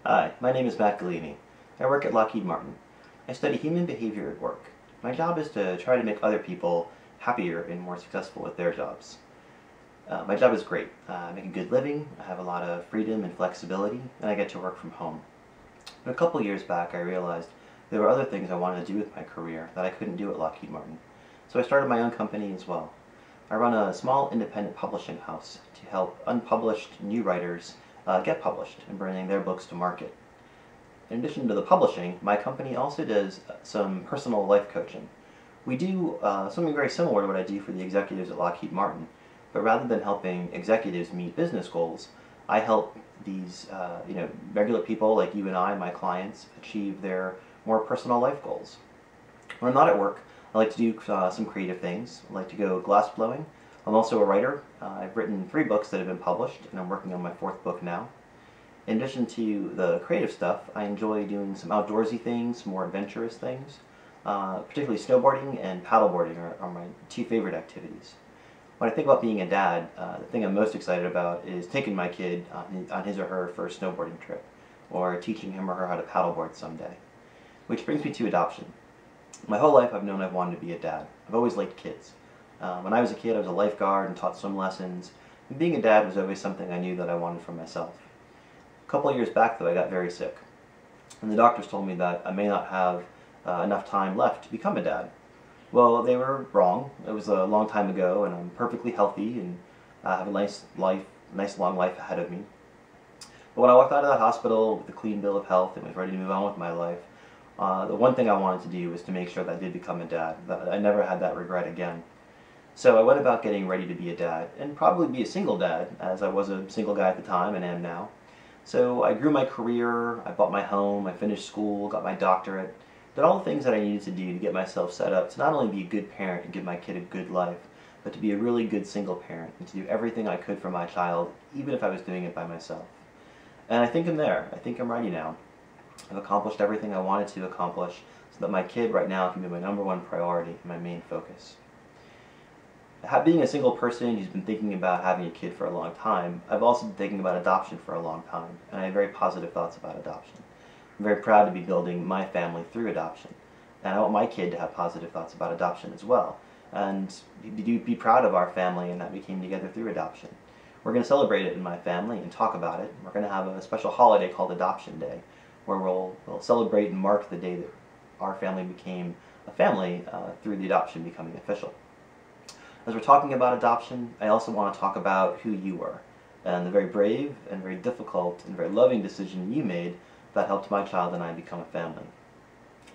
Hi, my name is Matt Galini. I work at Lockheed Martin. I study human behavior at work. My job is to try to make other people happier and more successful with their jobs. My job is great. I make a good living, I have a lot of freedom and flexibility, and I get to work from home. But a couple years back I realized there were other things I wanted to do with my career that I couldn't do at Lockheed Martin. So I started my own company as well. I run a small independent publishing house to help unpublished new writers get published and bringing their books to market. In addition to the publishing, my company also does some personal life coaching. We do something very similar to what I do for the executives at Lockheed Martin, but rather than helping executives meet business goals, I help these regular people like you and I, my clients, achieve their more personal life goals. When I'm not at work, I like to do some creative things. I like to go glass blowing. I'm also a writer. I've written 3 books that have been published, and I'm working on my 4th book now. In addition to the creative stuff, I enjoy doing some outdoorsy things, more adventurous things. Particularly snowboarding and paddleboarding are my 2 favorite activities. When I think about being a dad, the thing I'm most excited about is taking my kid on his or her first snowboarding trip, or teaching him or her how to paddleboard someday. Which brings me to adoption. My whole life I've known I've wanted to be a dad. I've always liked kids. When I was a kid I was a lifeguard and taught swim lessons, and being a dad was always something I knew that I wanted for myself. A couple of years back though I got very sick, and the doctors told me that I may not have enough time left to become a dad. Well, they were wrong. It was a long time ago and I'm perfectly healthy and have a nice long life ahead of me. But when I walked out of that hospital with a clean bill of health and was ready to move on with my life, the one thing I wanted to do was to make sure that I did become a dad, that I never had that regret again. So I went about getting ready to be a dad, and probably be a single dad, as I was a single guy at the time and am now. So I grew my career, I bought my home, I finished school, got my doctorate, did all the things that I needed to do to get myself set up to not only be a good parent and give my kid a good life, but to be a really good single parent and to do everything I could for my child, even if I was doing it by myself. And I think I'm there. I think I'm ready now. I've accomplished everything I wanted to accomplish so that my kid right now can be my #1 priority and my main focus. Being a single person who's been thinking about having a kid for a long time, I've also been thinking about adoption for a long time, and I have very positive thoughts about adoption. I'm very proud to be building my family through adoption, and I want my kid to have positive thoughts about adoption as well, and be proud of our family and that we came together through adoption. We're going to celebrate it in my family and talk about it. We're going to have a special holiday called Adoption Day, where we'll celebrate and mark the day that our family became a family through the adoption becoming official. As we're talking about adoption, I also want to talk about who you were, and the very brave and very difficult and very loving decision you made that helped my child and I become a family.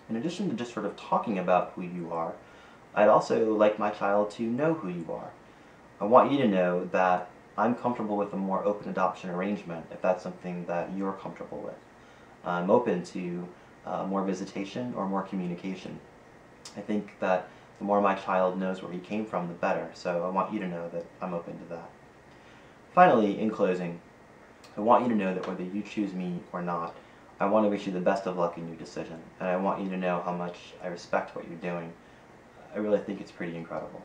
In addition to just sort of talking about who you are, I'd also like my child to know who you are. I want you to know that I'm comfortable with a more open adoption arrangement if that's something that you're comfortable with. I'm open to more visitation or more communication. I think that the more my child knows where he came from, the better, so I want you to know that I'm open to that. Finally, in closing, I want you to know that whether you choose me or not, I want to wish you the best of luck in your decision, and I want you to know how much I respect what you're doing. I really think it's pretty incredible.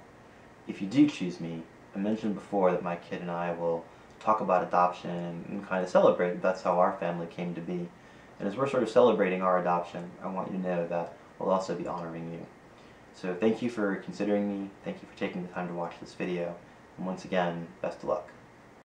If you do choose me, I mentioned before that my kid and I will talk about adoption and kind of celebrate that's how our family came to be. And as we're sort of celebrating our adoption, I want you to know that we'll also be honoring you. So thank you for considering me, thank you for taking the time to watch this video, and once again, best of luck.